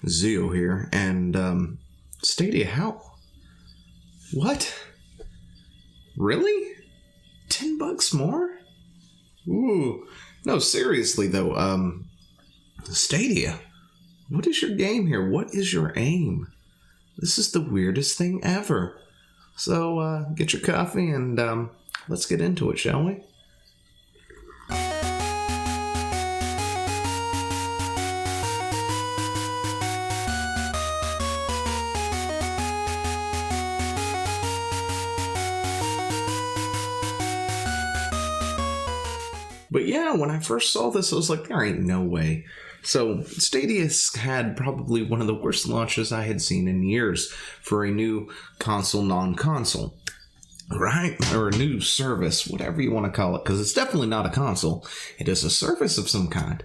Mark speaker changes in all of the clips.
Speaker 1: Zio here, and Stadia, how? What? Really? $10 more? Ooh. No, seriously though, Stadia, what is your game here? What is your aim? This is the weirdest thing ever. So, get your coffee and, let's get into it, shall we? But yeah, when I first saw this, I was like, there ain't no way. So Stadia's had probably one of the worst launches I had seen in years for a new console, non-console, right? Or a new service, whatever you want to call it, because it's definitely not a console. It is a service of some kind.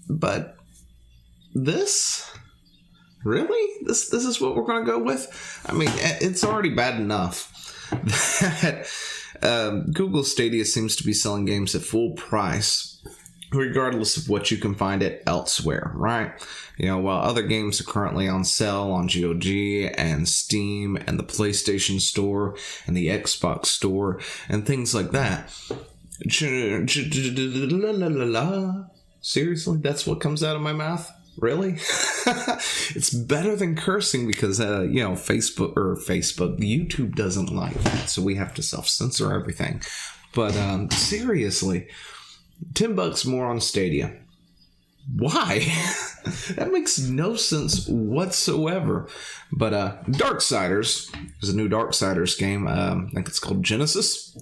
Speaker 1: But this... Really? This is what we're going to go with? I mean, it's already bad enough that... Google Stadia seems to be selling games at full price, regardless of what you can find it elsewhere, right? You know, while other games are currently on sale on GOG and Steam and the PlayStation Store and the Xbox Store and things like that. Seriously? That's what comes out of my mouth? Really? It's better than cursing because, YouTube doesn't like that, so we have to self-censor everything. But seriously, $10 more on Stadia. Why? That makes no sense whatsoever. But Darksiders is a new Darksiders game. I think it's called Genesis.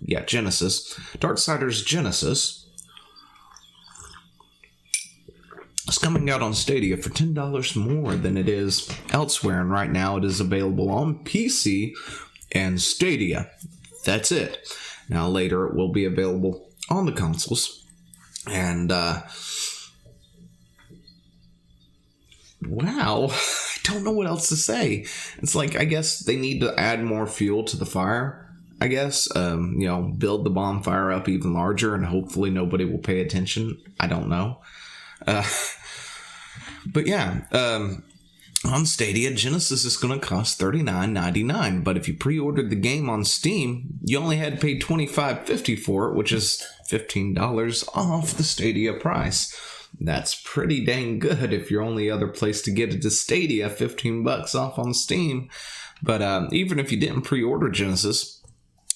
Speaker 1: Yeah, Genesis. Darksiders Genesis. It's coming out on Stadia for $10 more than it is elsewhere, and right now it is available on PC and Stadia. That's it. Now later it will be available on the consoles, and wow, I don't know what else to say. It's like, I guess they need to add more fuel to the fire, I guess. Build the bonfire up even larger, and hopefully nobody will pay attention. I don't know. But yeah, on Stadia, Genesis is going to cost $39.99. But if you pre-ordered the game on Steam, you only had to pay $25.50 for it, which is $15 off the Stadia price. That's pretty dang good if your only other place to get it is Stadia, $15 off on Steam. But even if you didn't pre-order Genesis,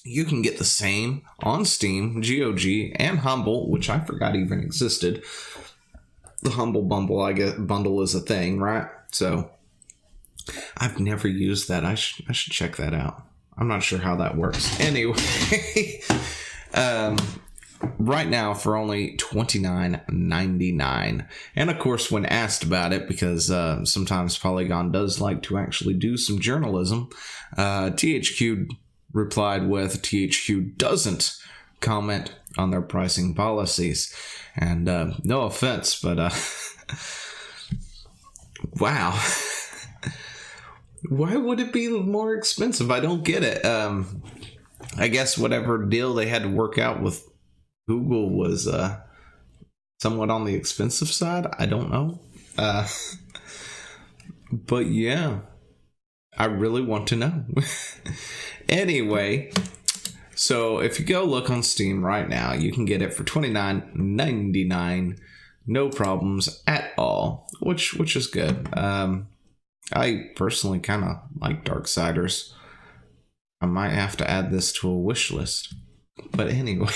Speaker 1: you can get the same on Steam, GOG, and Humble, which I forgot even existed. The Humble Bundle, I guess, bundle is a thing, right? So I've never used that. I should check that out. I'm not sure how that works. Anyway, right now for only $29.99. And of course, when asked about it, because sometimes Polygon does like to actually do some journalism, THQ replied with, THQ doesn't comment on their pricing policies. And no offense, but wow. Why would it be more expensive? I don't get it. I guess whatever deal they had to work out with Google was somewhat on the expensive side. I don't know. But yeah, I really want to know. Anyway, so if you go look on Steam right now, you can get it for $29.99, no problems at all, which is good. I personally kind of like Darksiders. I might have to add this to a wish list. But anyway,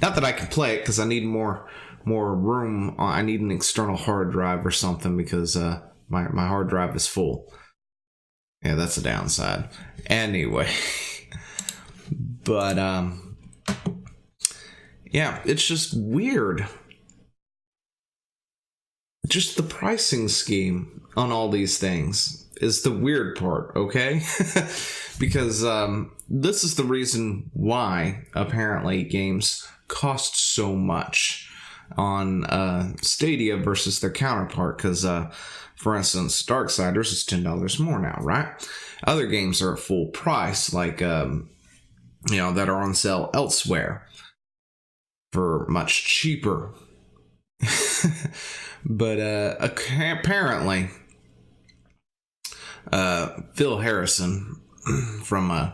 Speaker 1: not that I can play it because I need more room. I need an external hard drive or something because my hard drive is full. Yeah, that's a downside. Anyway. But, yeah, it's just weird. Just the pricing scheme on all these things is the weird part, okay? Because this is the reason why, apparently, games cost so much on Stadia versus their counterpart. Because, for instance, Darksiders is $10 more now, right? Other games are at full price, like... that are on sale elsewhere for much cheaper. But apparently, Phil Harrison from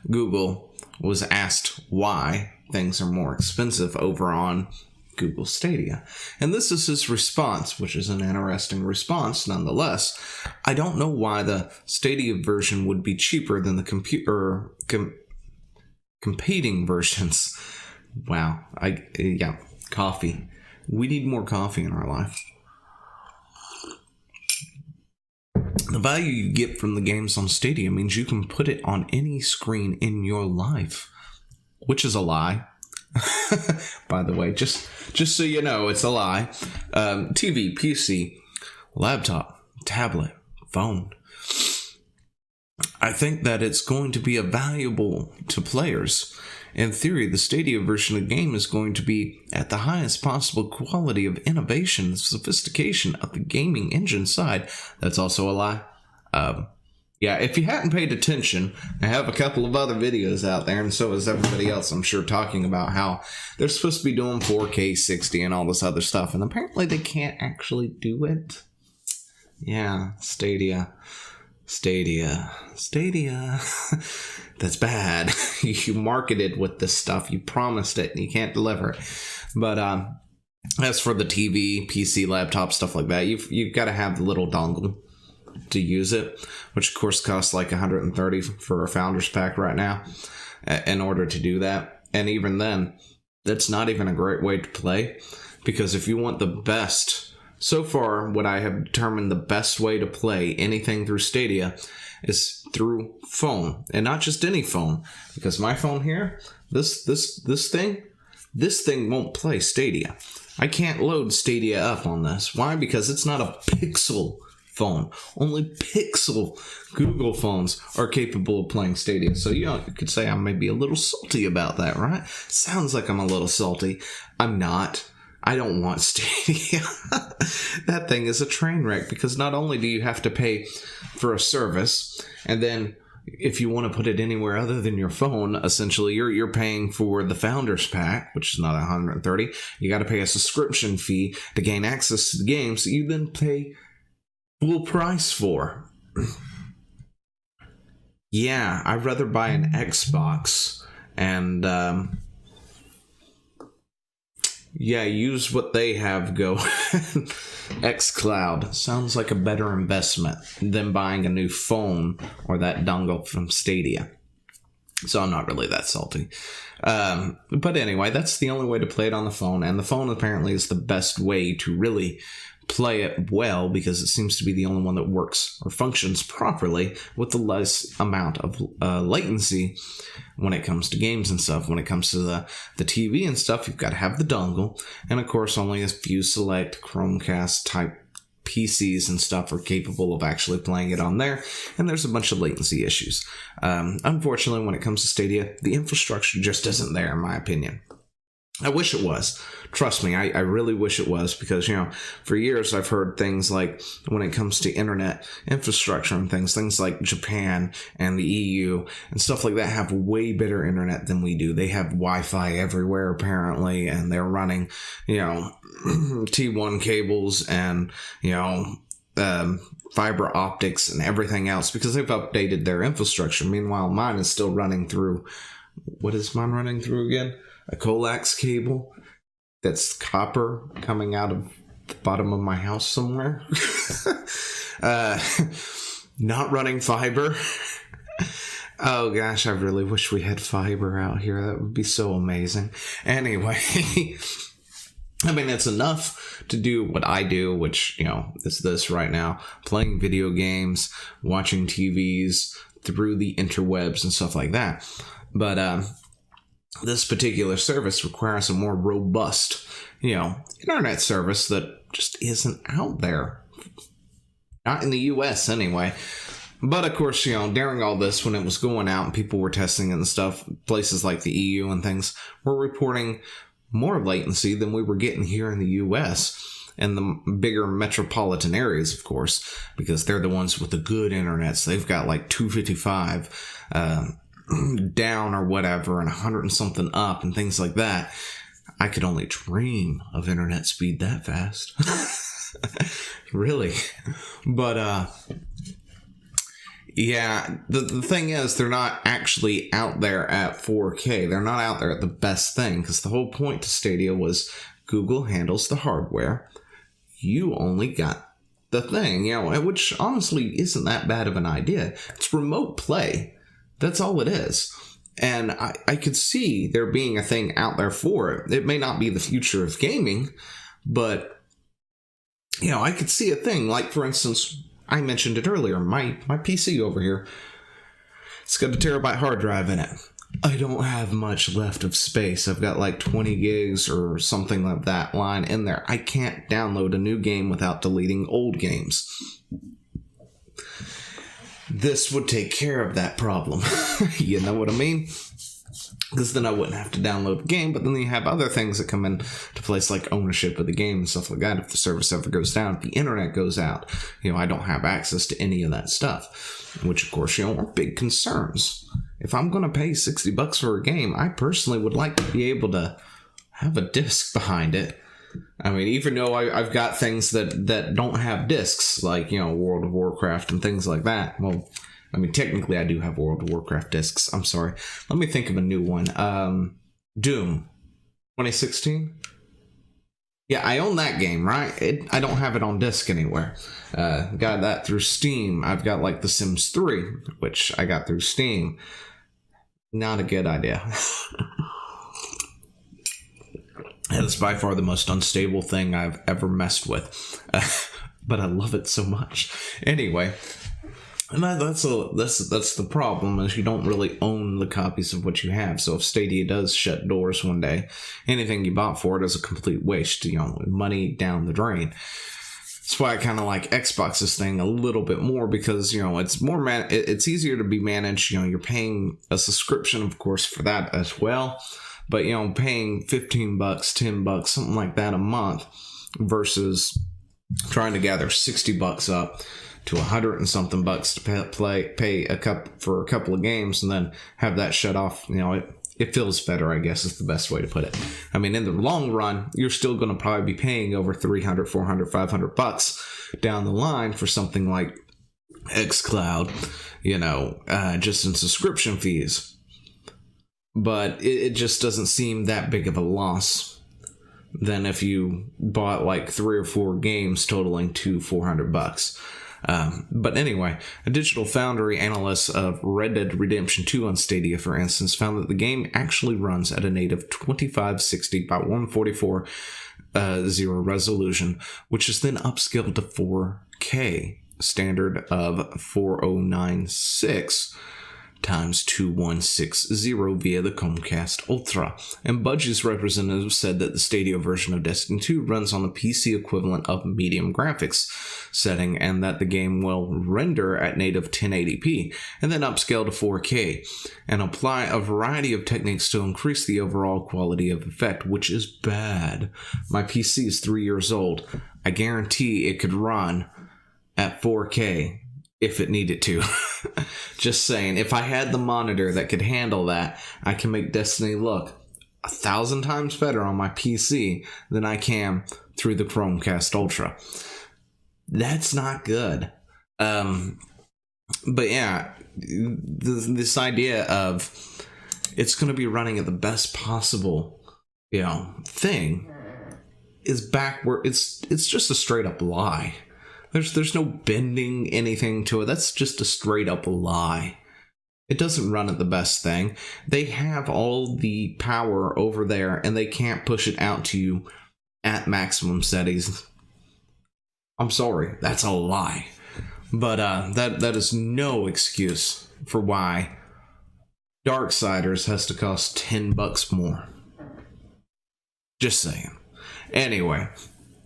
Speaker 1: Google was asked why things are more expensive over on Google Stadia. And this is his response, which is an interesting response nonetheless. I don't know why the Stadia version would be cheaper than the competing versions. Wow. Coffee. We need more coffee in our life. The value you get from the games on Stadia means you can put it on any screen in your life, which is a lie. By the way, just so you know, it's a lie. TV, PC, laptop, tablet, phone. I think that it's going to be valuable to players. In theory, the Stadia version of the game is going to be at the highest possible quality of innovation and sophistication of the gaming engine side. That's also a lie. Yeah, if you hadn't paid attention, I have a couple of other videos out there, and so is everybody else, I'm sure, talking about how they're supposed to be doing 4K 60 and all this other stuff, and apparently they can't actually do it. Yeah, Stadia. That's bad. You marketed with this stuff, you promised it, and you can't deliver it. But as for the TV, PC, laptop, stuff like that, you've got to have the little dongle to use it, which of course costs like $130 for a founder's pack right now in order to do that. And even then, that's not even a great way to play, because if you want the best, so far what I have determined the best way to play anything through Stadia is through phone, and not just any phone, because my phone here, this thing won't play Stadia. I can't load Stadia up on this. Why? Because it's not a Pixel phone. Only Pixel Google phones are capable of playing Stadia. So, you could say I'm maybe a little salty about that, right? Sounds like I'm a little salty. I'm not. I don't want Stadia. That thing is a train wreck, because not only do you have to pay for a service, and then if you want to put it anywhere other than your phone, essentially you're paying for the Founders Pack, which is not $130. You got to pay a subscription fee to gain access to the games that you then pay full price for. Yeah, I'd rather buy an Xbox and use what they have go. xCloud sounds like a better investment than buying a new phone or that dongle from Stadia. So I'm not really that salty. But anyway, that's the only way to play it on the phone. And the phone apparently is the best way to really play it well, because it seems to be the only one that works or functions properly with the less amount of latency when it comes to games and stuff. When it comes to the TV and stuff, you've got to have the dongle, and of course only a few select Chromecast type PCs and stuff are capable of actually playing it on there, and there's a bunch of latency issues. Unfortunately, when it comes to Stadia, the infrastructure just isn't there, in my opinion. I wish it was. Trust me, I really wish it was, because, for years I've heard things like, when it comes to internet infrastructure and things like Japan and the EU and stuff like that have way better internet than we do. They have Wi-Fi everywhere, apparently, and they're running, T1 cables and, fiber optics and everything else, because they've updated their infrastructure. Meanwhile, mine is still running through, what is mine running through again? A coax cable that's copper coming out of the bottom of my house somewhere. Not running fiber. Oh gosh, I really wish we had fiber out here. That would be so amazing. Anyway, I mean, it's enough to do what I do, which, is this right now. Playing video games, watching TVs through the interwebs and stuff like that. But, this particular service requires a more robust, internet service that just isn't out there. Not in the US anyway. But of course, during all this, when it was going out and people were testing it and stuff, places like the EU and things were reporting more latency than we were getting here in the US. And the bigger metropolitan areas, of course, because they're the ones with the good internet. So they've got like 255 down or whatever, and 100 and something up and things like that. I could only dream of internet speed that fast. Really. But, yeah, the thing is, they're not actually out there at 4K. They're not out there at the best thing, because the whole point to Stadia was Google handles the hardware. You only got the thing, which honestly isn't that bad of an idea. It's remote play. That's all it is. And I could see there being a thing out there for it. It may not be the future of gaming, but, I could see a thing. Like, for instance, I mentioned it earlier, my PC over here, it's got a terabyte hard drive in it. I don't have much left of space. I've got like 20 gigs or something like that line in there. I can't download a new game without deleting old games. This would take care of that problem. You know what I mean? Because then I wouldn't have to download the game, but then you have other things that come into place, like ownership of the game and stuff like that. If the service ever goes down, if the internet goes out, I don't have access to any of that stuff, which of course, are big concerns. If I'm going to pay $60 for a game, I personally would like to be able to have a disc behind it. I mean, even though I've got things that don't have discs, like, World of Warcraft and things like that. Well, I mean, technically I do have World of Warcraft discs. I'm sorry. Let me think of a new one. Doom 2016. Yeah, I own that game, right? I don't have it on disc anywhere. Got that through Steam. I've got like The Sims 3, which I got through Steam. Not a good idea. It's by far the most unstable thing I've ever messed with. But I love it so much. Anyway, and that's the problem, is you don't really own the copies of what you have. So if Stadia does shut doors one day, anything you bought for it is a complete waste, money down the drain. That's why I kind of like Xbox's thing a little bit more, because, it's more it's easier to be managed. You're paying a subscription, of course, for that as well. But, paying $15, $10, something like that a month versus trying to gather $60 up to $100 and something bucks to pay for a couple of games and then have that shut off. It feels better, I guess, is the best way to put it. I mean, in the long run, you're still going to probably be paying over $300, $400, $500 down the line for something like xCloud, just in subscription fees. But it just doesn't seem that big of a loss than if you bought like 3 or 4 games totaling $400. But anyway, a Digital Foundry analyst of Red Dead Redemption 2 on Stadia, for instance, found that the game actually runs at a native 2560 by 144 resolution, which is then upscaled to 4K, standard of 4096 times 2160 via the Chromecast Ultra. And Bungie's representative said that the Stadia version of Destiny 2 runs on the PC equivalent of medium graphics setting, and that the game will render at native 1080p and then upscale to 4K and apply a variety of techniques to increase the overall quality of effect, which is bad. My PC is 3 years old. I guarantee it could run at 4K if it needed to. Just saying, if I had the monitor that could handle that, I can make Destiny look 1,000 times better on my PC than I can through the Chromecast Ultra. That's not good. But yeah, this idea of it's going to be running at the best possible, thing is backward. It's just a straight up lie. There's no bending anything to it. That's just a straight up lie. It doesn't run at the best thing. They have all the power over there, and they can't push it out to you at maximum settings. I'm sorry, that's a lie. But that is no excuse for why Darksiders has to cost $10 more. Just saying. Anyway,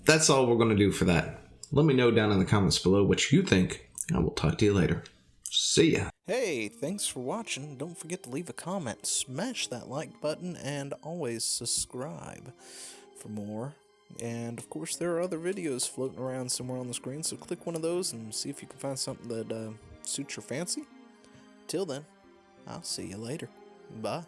Speaker 1: that's all we're going to do for that. Let me know down in the comments below what you think, and I will talk to you later. See ya.
Speaker 2: Hey, thanks for watching. Don't forget to leave a comment, smash that like button, and always subscribe for more. And of course, there are other videos floating around somewhere on the screen, so click one of those and see if you can find something that suits your fancy. Till then, I'll see you later. Bye.